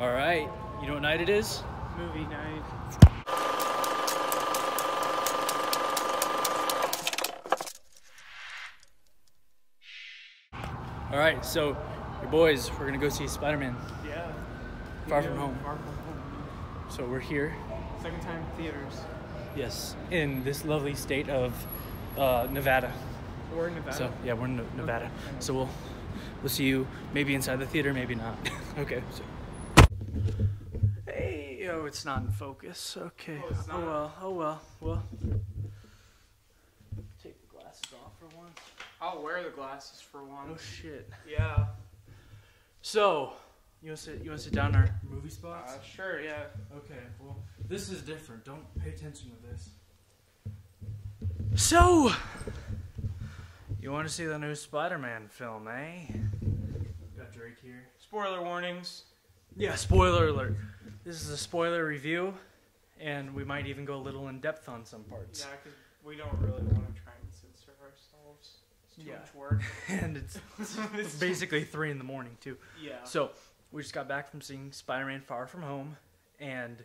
All right, you know what night it is? Movie night. All right, so your boys, we're gonna go see Spider-Man. Yeah. Far From Home. Far From Home. So we're here, Second time theaters. yes, in this lovely state of Nevada. We're in Nevada. So yeah, we're in Nevada. Okay. So we'll see you maybe inside the theater, maybe not. Okay. So. Hey, oh, it's not in focus. Okay. Oh, it's not? Oh well. Well. Take the glasses off for once. I'll wear the glasses for Oh once. shit. Yeah. So, you wanna sit down in our movie spots? Sure, yeah. Okay, well, this is different. Don't pay attention to this. So, you want to see the new Spider-Man film, eh? Got Drake here. Spoiler warnings. Yeah, spoiler alert. This is a spoiler review, and we might even go a little in depth on some parts. Yeah, because we don't really want to try and censor ourselves. It's too much work. And it's basically 3 in the morning, too. Yeah. So, we just got back from seeing Spider-Man Far From Home, and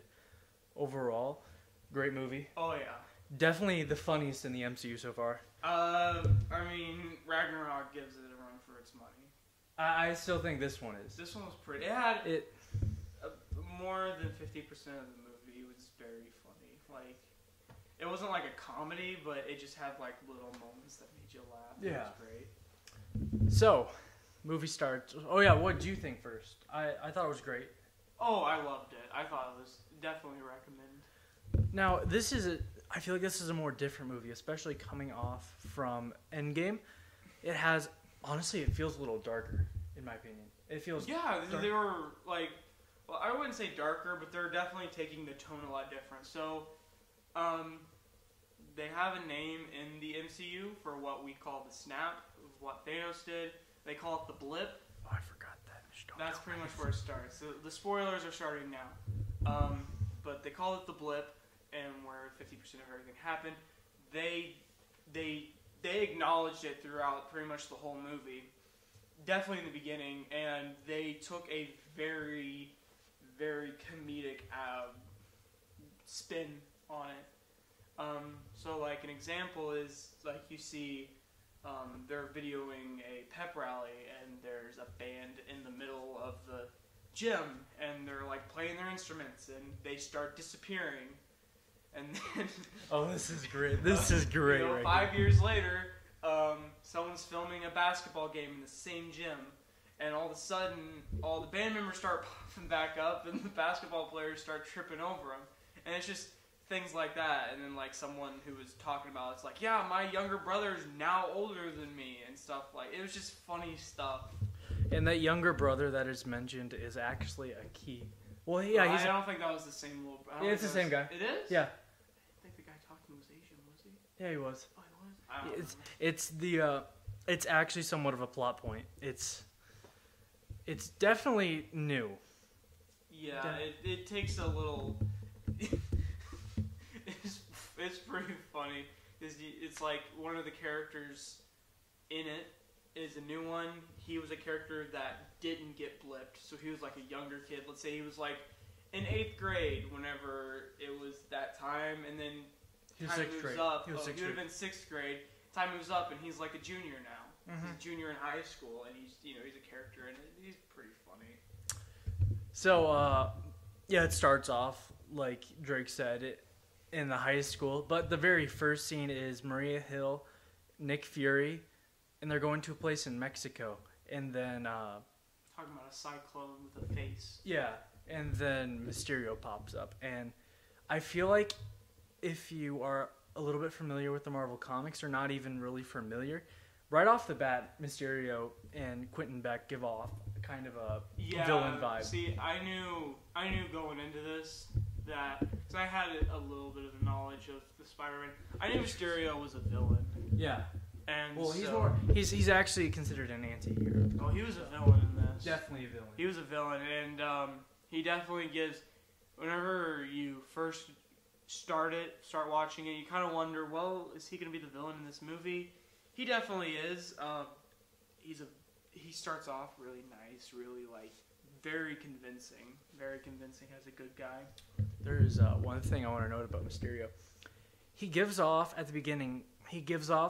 overall, great movie. Oh, yeah. Definitely the funniest in the MCU so far. I mean, Ragnarok gives it a run for its money. I still think this one is. This one was pretty. It had It more than 50% of the movie was very funny. Like, it wasn't like a comedy, but it just had like little moments that made you laugh. Yeah. It was great. So, movie starts. Oh yeah, what did you think first? I thought it was great. Oh, I loved it. I thought it was definitely recommend. Now, I feel like this is a more different movie, especially coming off from Endgame. It has, honestly, it feels a little darker, in my opinion. It feels Yeah, dark. they were like, well, I wouldn't say darker, but they're definitely taking the tone a lot different. So, they have a name in the MCU for what we call the snap, what Thanos did. They call it the blip. Oh, I forgot that. That's pretty much where it starts. So the spoilers are starting now. But they call it the blip, and where 50% of everything happened. They acknowledged it throughout pretty much the whole movie. Definitely in the beginning, and they took a very, very comedic spin on it. So like an example is like you see they're videoing a pep rally and there's a band in the middle of the gym and they're like playing their instruments and they start disappearing and then Oh, this is great. This is great. you know, right 5 years later someone's filming a basketball game in the same gym and all of a sudden all the band members start popping back up and the basketball players start tripping over them and it's just things like that. And then like someone who was talking about it's like, yeah, my younger brother's now older than me and stuff. Like it was just funny stuff. And that younger brother that is mentioned is actually a key. Well, yeah, Well, he's. I don't think that was the same little. Yeah, it's the same guy. It is. Yeah, I think the guy talking was Asian, was he? yeah, he was. Oh, he was. I don't know. It's actually somewhat of a plot point. It's definitely new. Yeah, it takes a little. It's pretty funny because it's like one of the characters in it is a new one. He was a character that didn't get blipped, so he was like a younger kid. Let's say he was like in 8th grade whenever it was that time, and then time moves up. He would have been 6th grade. Time moves up, and he's like a junior now. Mm-hmm. He's a junior in high school, and he's a character in it. He's pretty funny. So, yeah, it starts off like Drake said in the high school, but the very first scene is Maria Hill, Nick Fury, and they're going to a place in Mexico, and then Talking about a cyclone with a face. yeah, and then Mysterio pops up, and I feel like if you are a little bit familiar with the Marvel Comics or not even really familiar, right off the bat, Mysterio and Quentin Beck give off kind of a villain vibe. See, I knew going into this that because I had a little bit of the knowledge of the Spider-Man. I knew Mysterio was a villain. Yeah. And well, so, he's actually considered an anti-hero. Oh, he was a villain in this. Definitely a villain. He was a villain, and he definitely gives. Whenever you first start watching it, you kind of wonder, well, is he going to be the villain in this movie? He definitely is. He starts off really nice, really like very convincing as a good guy. There's one thing I want to note about Mysterio. He gives off, at the beginning,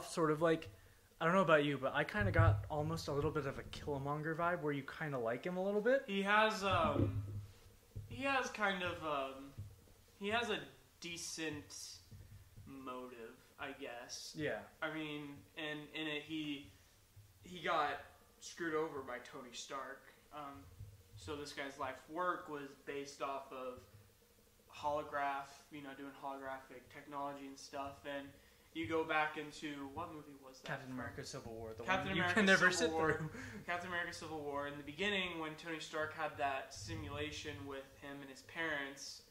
sort of like, I don't know about you, but I kind of got almost a little bit of a Killmonger vibe where you kind of like him a little bit. He has a decent motive, I guess. Yeah. I mean, and in it, he got screwed over by Tony Stark. So this guy's life work was based off of doing holographic technology and stuff. And you go back into, what movie was that? Captain America Civil War. Captain America can never Civil sit War. through. Captain America Civil War. In the beginning, when Tony Stark had that simulation with him and his parents,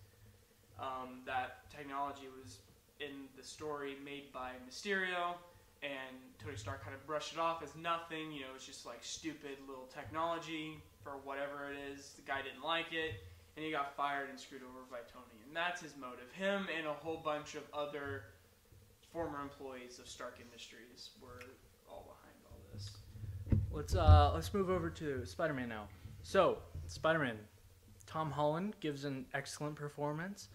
that technology was in the story made by Mysterio, and Tony Stark kind of brushed it off as nothing. It's just like stupid little technology for whatever it is. The guy didn't like it, and he got fired and screwed over by Tony. And that's his motive. Him and a whole bunch of other former employees of Stark Industries were all behind all this. Let's move over to Spider-Man now. So, Spider-Man, Tom Holland gives an excellent performance.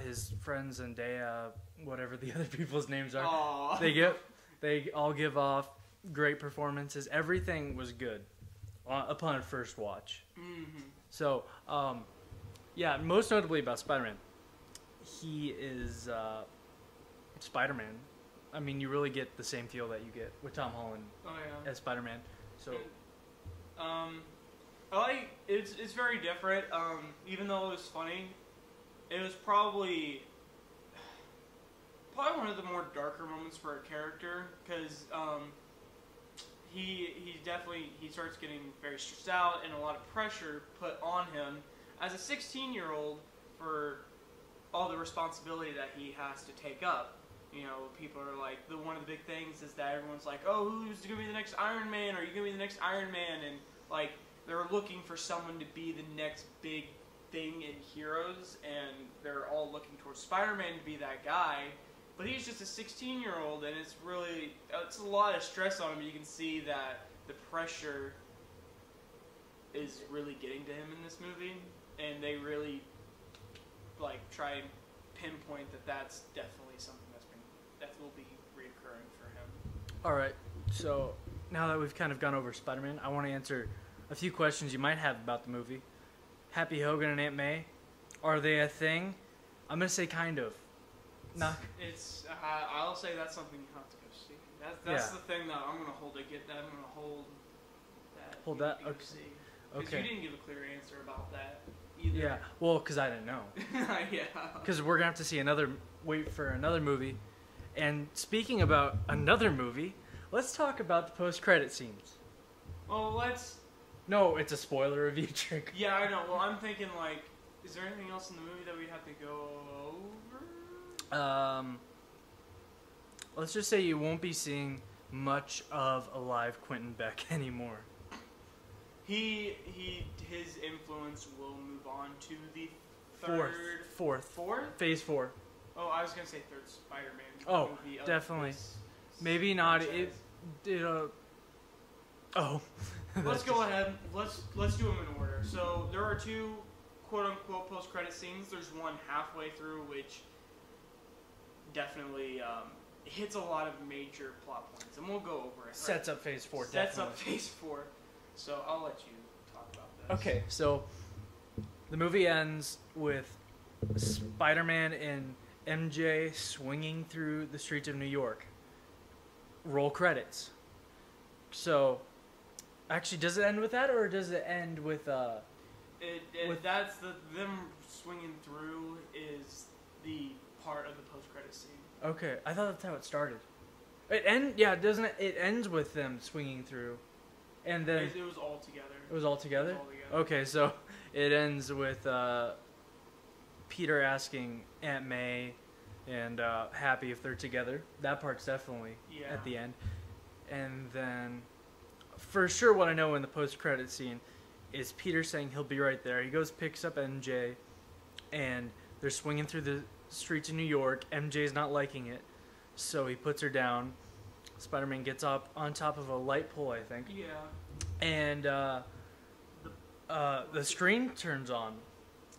His friends and Zendaya, whatever the other people's names are, Aww. they all give off great performances. Everything was good upon first watch. Mm-hmm. So, most notably about Spider-Man, he is Spider-Man. I mean, you really get the same feel that you get with Tom Holland as Spider-Man. So, it's very different. Even though it was funny, it was probably one of the more darker moments for a character, because he starts getting very stressed out and a lot of pressure put on him as a 16-year-old for all the responsibility that he has to take up. People are like, one of the big things is that everyone's like, oh, who's going to be the next Iron Man? Are you going to be the next Iron Man? And, like, they're looking for someone to be the next big thing in heroes, and they're all looking towards Spider-Man to be that guy. But he's just a 16-year-old, and it's a lot of stress on him. You can see that the pressure is really getting to him in this movie, and they really, try and pinpoint that that's definitely something that will be reoccurring for him. all right. So now that we've kind of gone over Spider-Man, I want to answer a few questions you might have about the movie. Happy Hogan and Aunt May, are they a thing? I'm gonna say kind of. I'll say that's something you have to go see. That's the thing that I'm gonna hold that. I'm gonna hold that. Hold that. You Okay. see. Okay. Because you didn't give a clear answer about that either. Yeah. Well, because I didn't know. Yeah. Because we're gonna have to wait for another movie. And speaking about another movie, let's talk about the post-credit scenes. Well, let's. No, it's a spoiler review trick. Yeah, I know. Well, I'm thinking is there anything else in the movie that we have to go over? Let's just say you won't be seeing much of a live Quentin Beck anymore. His influence will move on to the Fourth. Phase 4. Oh, I was gonna say third Spider-Man. Oh, movie of definitely. this Maybe not. franchise. Oh. Let's go ahead. Let's do them in order. So there are two quote unquote post credit scenes. There's one halfway through which definitely hits a lot of major plot points, and we'll go over it. Sets up Phase 4. Sets definitely. up Phase 4. So I'll let you talk about this. Okay, so the movie ends with Spider-Man and MJ swinging through the streets of New York. Roll credits. So, actually, does it end with that, or does it end with them swinging through is the part of the post credit scene. Okay, I thought that's how it started. Doesn't it? It ends with them swinging through, and then It was all together. it was all together. It was all together. Okay, so it ends with Peter asking Aunt May and happy if they're together. That part's definitely at the end. And then, for sure, what I know in the post-credit scene is Peter saying he'll be right there. He goes, picks up MJ, and they're swinging through the streets of New York. MJ's not liking it, so he puts her down. Spider-Man gets up on top of a light pole, I think. Yeah. And the screen turns on,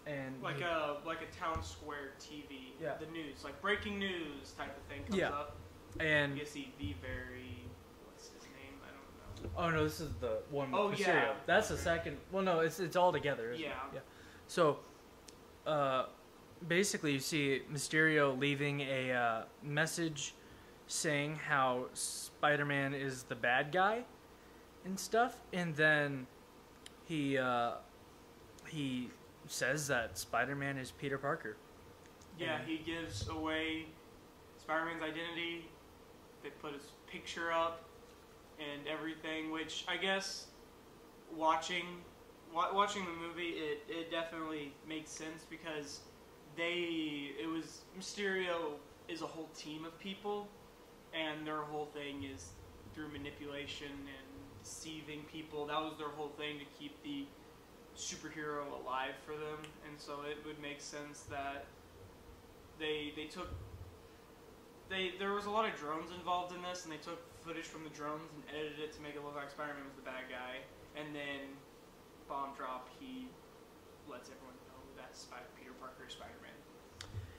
and like a town square TV. Yeah. The news, like breaking news type of thing comes Yeah. up. and You see the very, what's his name? I don't know. oh no, this is the one with Oh, Mysterio. yeah. That's the second. Well, no, it's all together. Isn't Yeah. It? Yeah. So, basically, you see Mysterio leaving a message saying how Spider-Man is the bad guy and stuff, and then he says that Spider-Man is Peter Parker. Yeah, And- he gives away Spider-Man's identity. They put his picture up and everything, which I guess watching the movie, it definitely makes sense because Mysterio is a whole team of people, and their whole thing is through manipulation and deceiving people. That was their whole thing, to keep the superhero alive for them, and so it would make sense that there was a lot of drones involved in this, and they took footage from the drones and edited it to make it look like Spider-Man was the bad guy, and then bomb drop, he lets everyone know that Peter Parker is Spider-Man.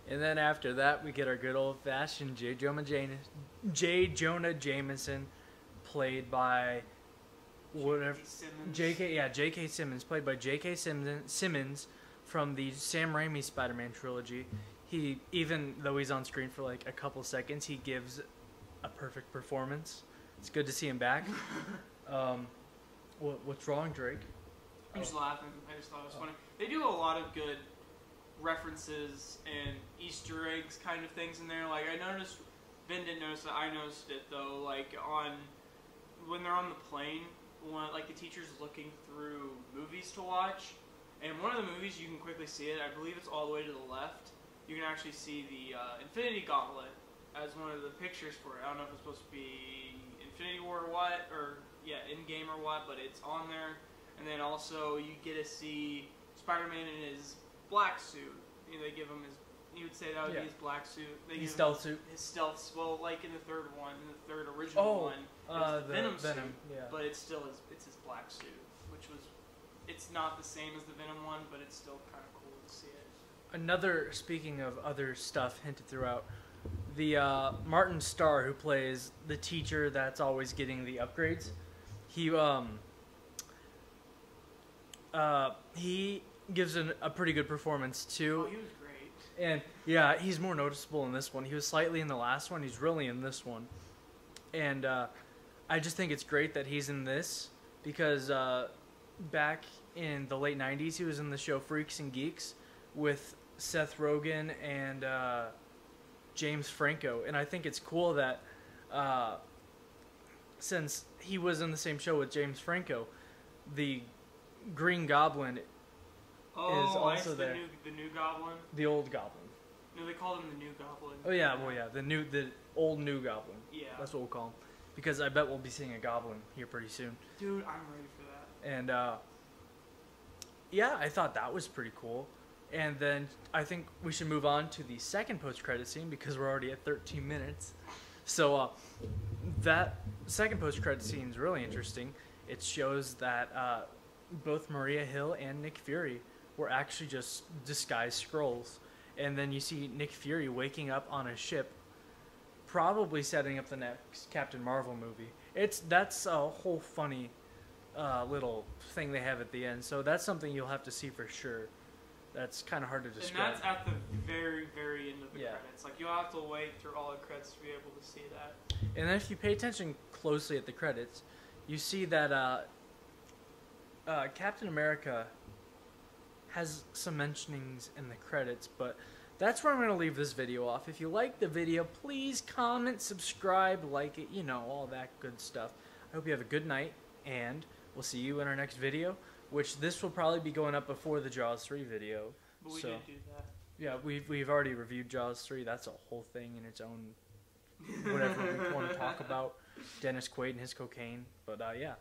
And then after that, we get our good old-fashioned J. Jonah Jameson, played by whatever. J.K. Simmons, played by J.K. Simmons from the Sam Raimi Spider-Man trilogy. He, even though he's on screen for like a couple seconds, he gives a perfect performance. It's good to see him back. What's wrong, Drake? I'm just laughing. I just thought it was funny. They do a lot of good references and Easter eggs kind of things in there. Like, I noticed, Ben didn't notice it, I noticed it though, like when they're on the plane, like the teacher's looking through movies to watch, and one of the movies you can quickly see it, I believe it's all the way to the left, you can actually see the Infinity Gauntlet as one of the pictures for it. I don't know if it's supposed to be Infinity War or what, or Endgame or what, but it's on there. And then also you get to see Spider-Man in his black suit. You know, they give him you would say that would be his black suit. His stealth suit. His stealth, well, like in the third original one, it was the Venom suit, but it's still it's his black suit, it's not the same as the Venom one, but it's still kind of cool to see it. Speaking of other stuff hinted throughout, the Martin Starr, who plays the teacher that's always getting the upgrades, he gives a pretty good performance too. Oh, he was great. And yeah, he's more noticeable in this one. He was slightly in the last one. He's really in this one. And I just think it's great that he's in this because back in the late 90s, he was in the show Freaks and Geeks with Seth Rogen and James Franco. And I think it's cool that since he was in the same show with James Franco, the Green Goblin is also there. The new Goblin? The old Goblin. No, they call him the new Goblin. Oh yeah, well yeah, the old new Goblin. Yeah. That's what we'll call him. Because I bet we'll be seeing a Goblin here pretty soon. Dude, I'm ready for that. And yeah, I thought that was pretty cool. And then I think we should move on to the second post-credit scene because we're already at 13 minutes. So that second post-credit scene is really interesting. It shows that both Maria Hill and Nick Fury were actually just disguised Skrulls. And then you see Nick Fury waking up on a ship, probably setting up the next Captain Marvel movie. That's a whole funny little thing they have at the end. So that's something you'll have to see for sure. That's kind of hard to describe. And that's at the very, very end of the credits. Like, you'll have to wait through all the credits to be able to see that. And then if you pay attention closely at the credits, you see that Captain America has some mentionings in the credits, but that's where I'm going to leave this video off. If you like the video, please comment, subscribe, like it, all that good stuff. I hope you have a good night, and we'll see you in our next video, which this will probably be going up before the Jaws 3 video. But we did do that. Yeah, we've already reviewed Jaws 3. That's a whole thing in its own, whatever we want to talk about. Dennis Quaid and his cocaine. But yeah,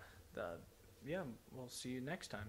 we'll see you next time.